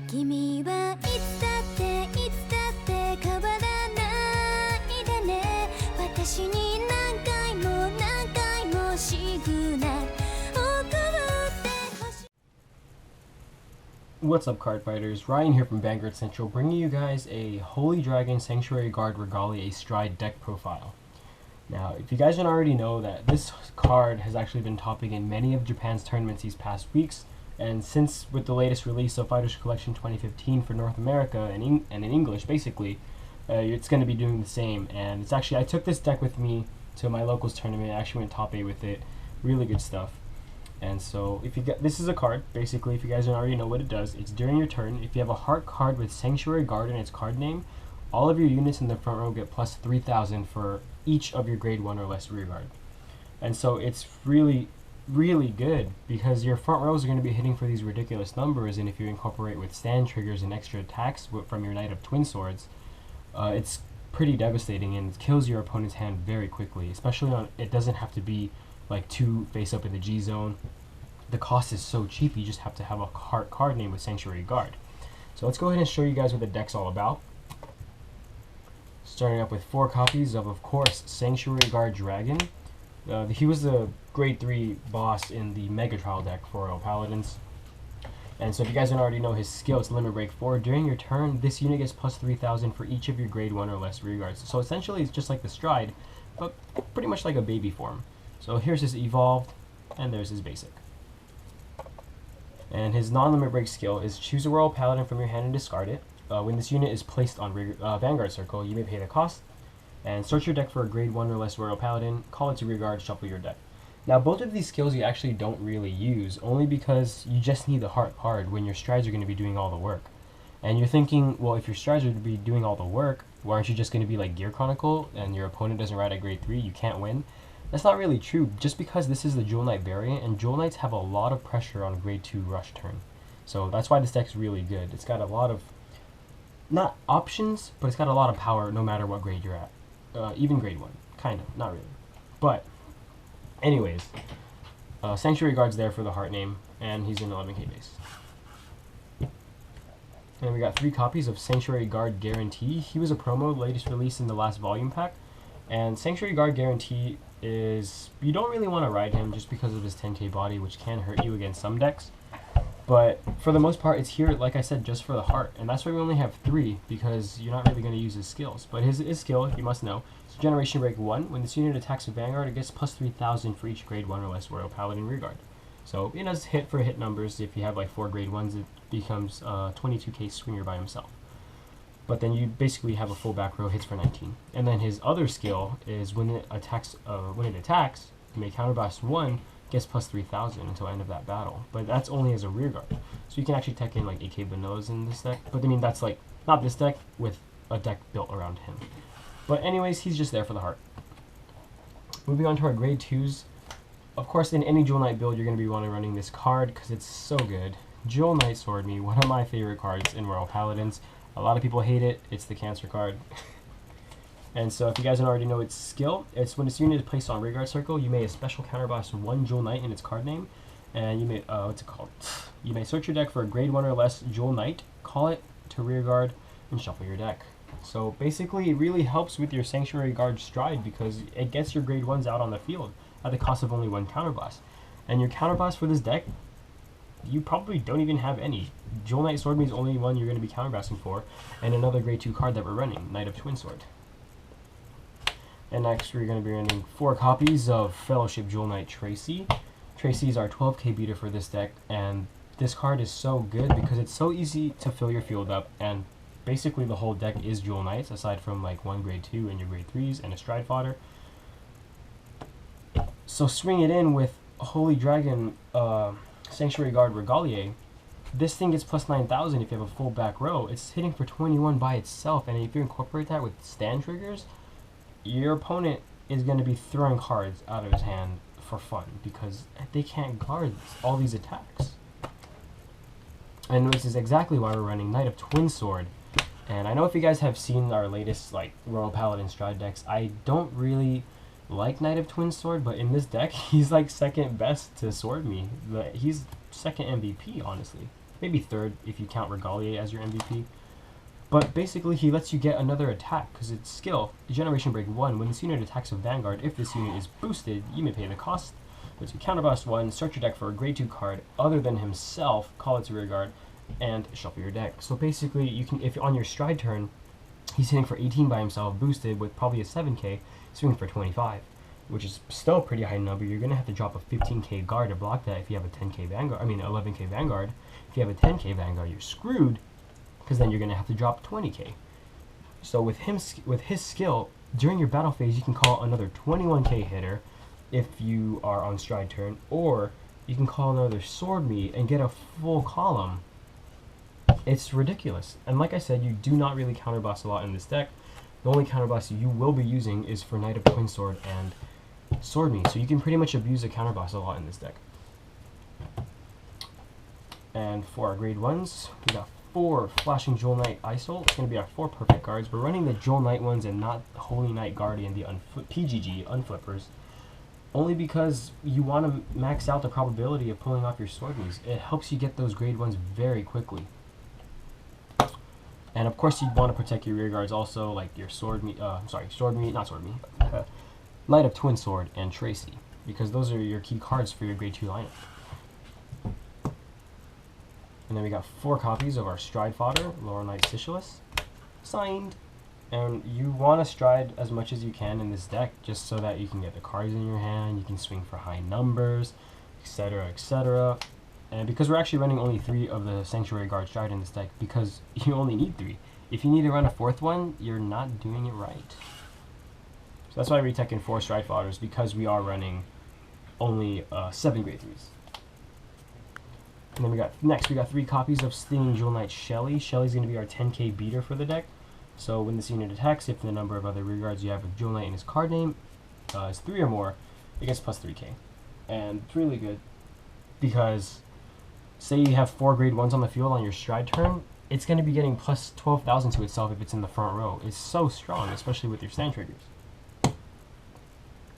君はいつだっていつだって変わらないでね私に何回も何回もシグナル送ってほしい What's up, Cardfighters? Ryan here from Vanguard Central, bringing you guys a Holy Dragon Sanctuary Guard Regalie Stride deck profile. Now, if you guys don't already know that this card has actually been topping in many of Japan's tournaments these past weeks, and since with the latest release of Fighters Collection 2015 for North America and in English, basically, it's going to be doing the same. And it's actually, I took this deck with me to my locals tournament. I actually went top 8 with it. Really good stuff. And so, if you get, this is a card, basically, if you guys don't already know what it does, it's during your turn. If you have a heart card with Sanctuary Guard in its card name, all of your units in the front row get plus 3,000 for each of your grade 1 or less rear guard. And so it's really good because your front rows are going to be hitting for these ridiculous numbers, and if you incorporate with stand triggers and extra attacks from your Knight of Twin Swords, it's pretty devastating and it kills your opponent's hand very quickly, especially on, it doesn't have to be like 2 face up in the G zone. The cost is so cheap, you just have to have a heart card name with Sanctuary Guard. So let's go ahead and show you guys what the deck's all about. Starting up with 4 copies of course, Sanctuary Guard Dragon. He was the grade 3 boss in the Mega Trial deck for Royal Paladins. And so if you guys don't already know his skill, it's Limit Break 4. During your turn, this unit gets plus 3,000 for each of your grade 1 or less rear guards. So essentially it's just like the Stride, but pretty much like a baby form. So here's his Evolved, and there's his basic. And his non-limit break skill is choose a Royal Paladin from your hand and discard it. When this unit is placed on Vanguard Circle, you may pay the cost. And search your deck for a grade 1 or less Royal Paladin, call it to rear guard, shuffle your deck. Now both of these skills you actually don't really use, only because you just need the heart card when your strides are going to be doing all the work. And you're thinking, well, if your strides are to be doing all the work, why aren't you just going to be like Gear Chronicle and your opponent doesn't ride at grade 3, you can't win? That's not really true, just because this is the Jewel Knight variant, and Jewel Knights have a lot of pressure on grade 2 rush turn. So that's why this deck's really good. It's got a lot of, not options, but it's got a lot of power no matter what grade you're at. Even grade 1, kind of, not really. But, anyways, Sanctuary Guard's there for the heart name, and he's in 11k base. And we got 3 copies of Sanctuary Guard Guarantee. He was a promo, latest release in the last volume pack. And Sanctuary Guard Guarantee is, you don't really want to ride him just because of his 10k body, which can hurt you against some decks. But for the most part, it's here, like I said, just for the heart. And that's why we only have 3, because you're not really going to use his skills. But his skill, you must know, is Generation Break 1. When this unit attacks with Vanguard, it gets plus 3,000 for each grade 1 or less Royal Paladin rearguard. So it does hit for hit numbers. If you have like 4 grade 1s, it becomes 22k swinger by himself. But then you basically have a full back row, hits for 19. And then his other skill is when it attacks, you may counterblast 1, gets plus 3,000 until end of that battle. But that's only as a rear guard. So you can actually tech in like AK vanillas in this deck. But I mean, that's like, not this deck, with a deck built around him. But anyways, he's just there for the heart. Moving on to our grade 2s. Of course, in any Jewel Knight build, you're going to be running this card because it's so good. Jewel Knight Sword Me, one of my favorite cards in Royal Paladins. A lot of people hate it. It's the cancer card. And so if you guys don't already know its skill, it's when this unit is placed on Rearguard Circle, you may a special counterblast 1 Jewel Knight in its card name. And you may, what's it called? You may search your deck for a grade 1 or less Jewel Knight, call it to rearguard, and shuffle your deck. So basically, it really helps with your Sanctuary Guard Stride because it gets your grade 1s out on the field at the cost of only 1 counterblast. And your counterblast for this deck, you probably don't even have any. Jewel Knight Sword Me is only one you're going to be counterblasting for, and another grade 2 card that we're running, Knight of Twin Sword. And next we're going to be running 4 copies of Fellowship Jewel Knight Tracy. Tracy's our 12k beater for this deck, and this card is so good because it's so easy to fill your field up, and basically the whole deck is Jewel Knights, aside from like 1 grade 2 and your grade 3s and a Stride fodder. So swing it in with Holy Dragon Sanctuary Guard Regalie. This thing gets plus 9,000 if you have a full back row. It's hitting for 21 by itself, and if you incorporate that with stand triggers, your opponent is going to be throwing cards out of his hand for fun because they can't guard all these attacks. And this is exactly why we're running Knight of Twin Sword. And I know if you guys have seen our latest like Royal Paladin Stride decks, I don't really like Knight of Twin Sword, but in this deck, he's like second best to Sword Me. He's second MVP, honestly. maybe third if you count Regalie as your MVP. But basically, he lets you get another attack because it's skill. Generation Break 1. When this unit attacks a Vanguard, if this unit is boosted, you may pay the cost. But to counterblast 1, search your deck for a grade 2 card other than himself, call its rear guard, and shuffle your deck. So basically, you can, if on your stride turn, he's hitting for 18 by himself, boosted with probably a 7k, swinging for 25, which is still a pretty high number. You're going to have to drop a 15k guard to block that if you have a 10k Vanguard. I mean, 11k Vanguard. If you have a 10k Vanguard, you're screwed, because then you're going to have to drop 20k. So with his skill, during your battle phase, you can call another 21k hitter if you are on stride turn, or you can call another sword meat and get a full column. It's ridiculous. And like I said, you do not really counterblast a lot in this deck. The only counterblast you will be using is for Knight of Twin Sword and Sword Meat. So you can pretty much abuse a counterblast a lot in this deck. And for our grade 1s, we got 4 Flashing Jewel Knight ISOL. It's going to be our 4 perfect cards. We're running the Jewel Knight ones and not Holy Knight Guardian, the PGG unflippers. Only because you want to max out the probability of pulling off your Sword Meats. It helps you get those grade 1s very quickly. And of course, you'd want to protect your rear guards also, like your Sword Meat, Knight of Twin Sword and Tracy, because those are your key cards for your grade 2 lineup. And then we got 4 copies of our Stride Fodder, Laurel Knight Sicilus, signed. And you want to stride as much as you can in this deck, just so that you can get the cards in your hand, you can swing for high numbers, etc., etc. And because we're actually running only 3 of the Sanctuary Guard Stride in this deck, because you only need 3. If you need to run a 4th one, you're not doing it right. So that's why we're taking 4 Stride Fodders, because we are running only 7 grade 3s. And then we got 3 copies of Stinging Jewel Knight Shelly. Shelly's going to be our 10k beater for the deck. So when this unit attacks, if the number of other rear guards you have with Jewel Knight in his card name is 3 or more, it gets plus 3k. And it's really good, because say you have 4 grade 1s on the field on your stride turn, it's going to be getting plus 12,000 to itself if it's in the front row. It's so strong, especially with your stand triggers.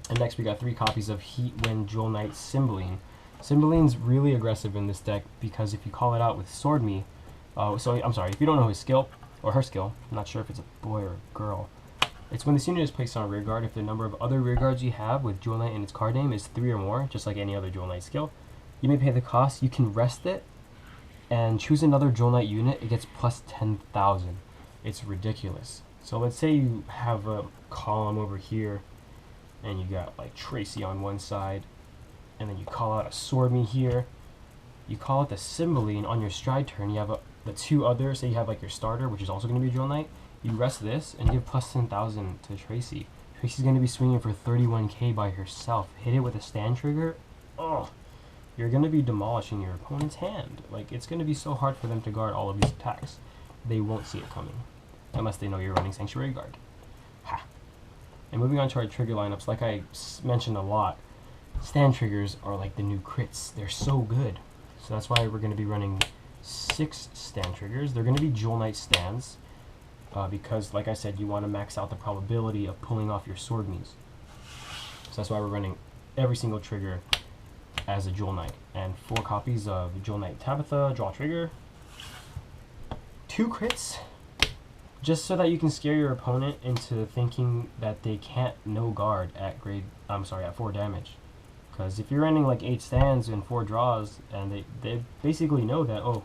And next we got 3 copies of Heat Wind Jewel Knight Cymbeline. Cymbeline's really aggressive in this deck, because if you call it out with Sword Me, if you don't know his skill, or her skill, I'm not sure if it's a boy or a girl, it's when this unit is placed on a rear guard, if the number of other rear guards you have with Jewel Knight in its card name is 3 or more, just like any other Jewel Knight skill, you may pay the cost. You can rest it and choose another Jewel Knight unit. It gets plus 10,000. It's ridiculous. So let's say you have a column over here, and you got like Tracy on one side, and then you call out a Sword Me here. You call out the Cymbeline on your stride turn. You have the 2 others. Say you have like your starter, which is also going to be a Jewel Knight. You rest this and give plus 10,000 to Tracy. Tracy's going to be swinging for 31k by herself. Hit it with a stand trigger. Oh, you're going to be demolishing your opponent's hand. Like, it's going to be so hard for them to guard all of these attacks. They won't see it coming, unless they know you're running Sanctuary Guard. Ha. And moving on to our trigger lineups, like I mentioned a lot, stand triggers are like the new crits. They're so good. So that's why we're going to be running 6 stand triggers. They're going to be Jewel Knight stands, because, like I said, you want to max out the probability of pulling off your Sword Meats. So that's why we're running every single trigger as a Jewel Knight. And 4 copies of Jewel Knight Tabitha, draw trigger. 2 crits, just so that you can scare your opponent into thinking that they can't no guard at 4 damage. Because if you're running like 8 stands and 4 draws, and they basically know that, oh,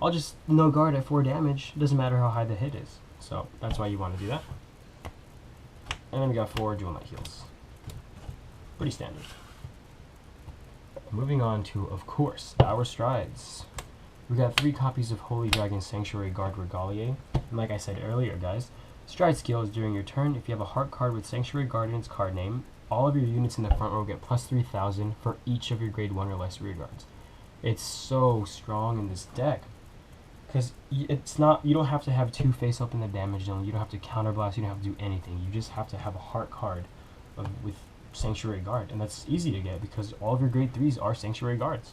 I'll just no guard at 4 damage, doesn't matter how high the hit is. So that's why you want to do that. And then we got 4 Jewel Knight heals. Pretty standard. Moving on to, of course, our strides. We got 3 copies of Holy Dragon Sanctuary Guard Regalie. And like I said earlier, guys, stride skill is during your turn. If you have a heart card with Sanctuary Guard in its card name, all of your units in the front row get plus 3,000 for each of your grade 1 or less rear guards. It's so strong in this deck, because it's not, you don't have to have 2 face up in the damage zone, you don't have to counterblast, you don't have to do anything. You just have to have a heart card with Sanctuary Guard, and that's easy to get because all of your grade 3s are Sanctuary Guards.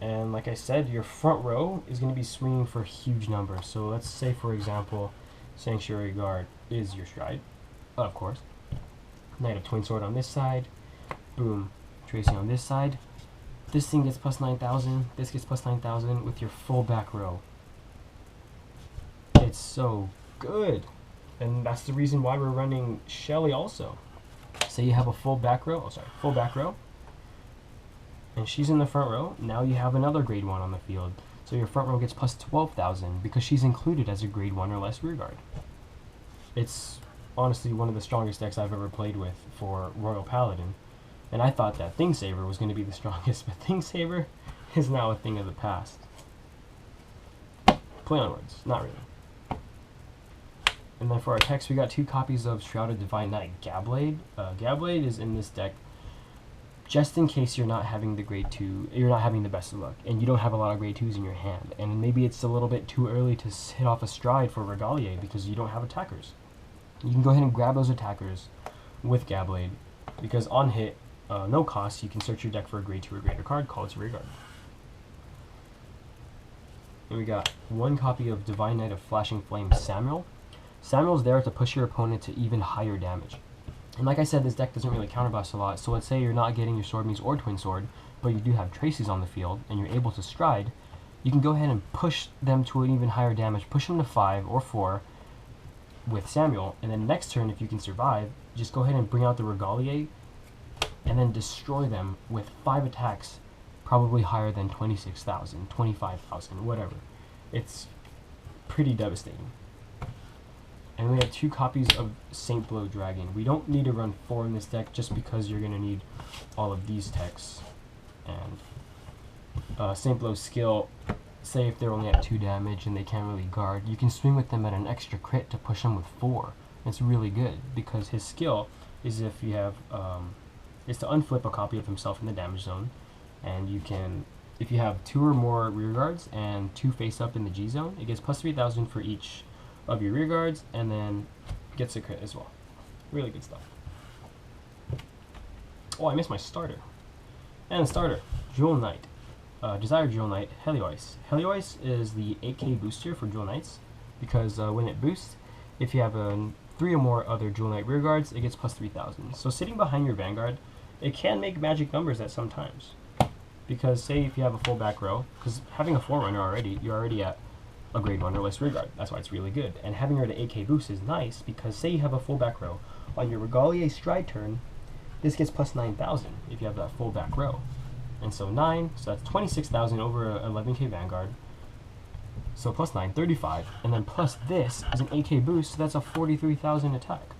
And like I said, your front row is going to be swinging for huge numbers. So let's say, for example, Sanctuary Guard is your stride, of course. Knight of Twin Sword on this side, boom, Tracy on this side. This thing gets plus 9,000. This gets plus 9,000 with your full back row. It's so good. And that's the reason why we're running Shelly also. Say you have a full back row. Oh, sorry. Full back row. And she's in the front row. Now you have another grade 1 on the field. So your front row gets plus 12,000 because she's included as a grade 1 or less rear guard. It's honestly one of the strongest decks I've ever played with for Royal Paladin. And I thought that Thing Saver was going to be the strongest, but Thing Saver is now a thing of the past. Play on words, not really. And then for our text, we got 2 copies of Shrouded Divine Knight Gabblade. Gabblade is in this deck just in case you're not having the grade 2, you're not having the best of luck, and you don't have a lot of grade 2s in your hand. And maybe it's a little bit too early to hit off a stride for Regalie because you don't have attackers. You can go ahead and grab those attackers with Gabblade, because on hit, no cost, you can search your deck for a grade 2 or greater card, call it a rear guard. And we got 1 copy of Divine Knight of Flashing Flame Samuel. Samuel's there to push your opponent to even higher damage. And like I said, this deck doesn't really counterblast a lot, so let's say you're not getting your Sword Mace or Twin Sword, but you do have Tracies on the field, and you're able to stride, you can go ahead and push them to an even higher damage, push them to 5 or 4 with Samuel, and then next turn, if you can survive, just go ahead and bring out the Regalie, and then destroy them with 5 attacks, probably higher than 26,000, 25,000, whatever. It's pretty devastating. And we have 2 copies of Saint Blow Dragon. We don't need to run 4 in this deck just because you're going to need all of these techs. And Saint Blow's skill, say if they're only at 2 damage and they can't really guard, you can swing with them at an extra crit to push them with 4. It's really good because his skill is if you have is to unflip a copy of himself in the damage zone, and you can, if you have 2 or more rear guards and 2 face up in the G zone, it gets plus 3,000 for each of your rear guards, and then gets a crit as well. Really good stuff. Oh, I missed my starter. And starter, Jewel Knight. Desire Jewel Knight, Helioice. Helioice is the 8k booster for Jewel Knights, because when it boosts, if you have 3 or more other Jewel Knight rear guards, it gets plus 3,000. So sitting behind your Vanguard, it can make magic numbers at some times. Because say if you have a full back row, because having a Forerunner already, you're already at a grade 1 or less rear guard. That's why it's really good. And having her at 8k boost is nice, because say you have a full back row. On your Regalie stride turn, this gets plus 9,000 if you have that full back row. And so 9, so that's 26,000 over a 11k Vanguard. So plus 9, 35. And then plus this is an 8k boost, so that's a 43,000 attack.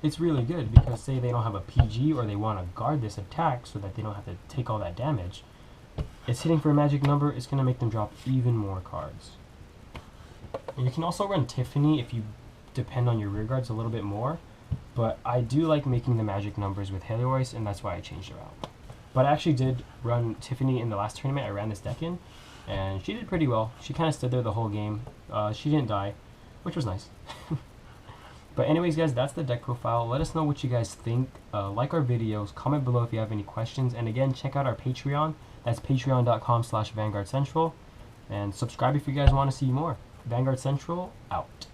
It's really good, because say they don't have a PG or they want to guard this attack so that they don't have to take all that damage. It's hitting for a magic number, it's going to make them drop even more cards. And you can also run Tiffany if you depend on your rear guards a little bit more, but I do like making the magic numbers with Helioice, and that's why I changed her out. But I actually did run Tiffany in the last tournament I ran this deck in, and she did pretty well. She kind of stood there the whole game. She didn't die, which was nice. But anyways, guys, that's the deck profile. Let us know what you guys think. Like our videos, comment below if you have any questions, and again, check out our Patreon. That's patreon.com/Vanguard Central. And subscribe if you guys want to see more. Vanguard Central, out.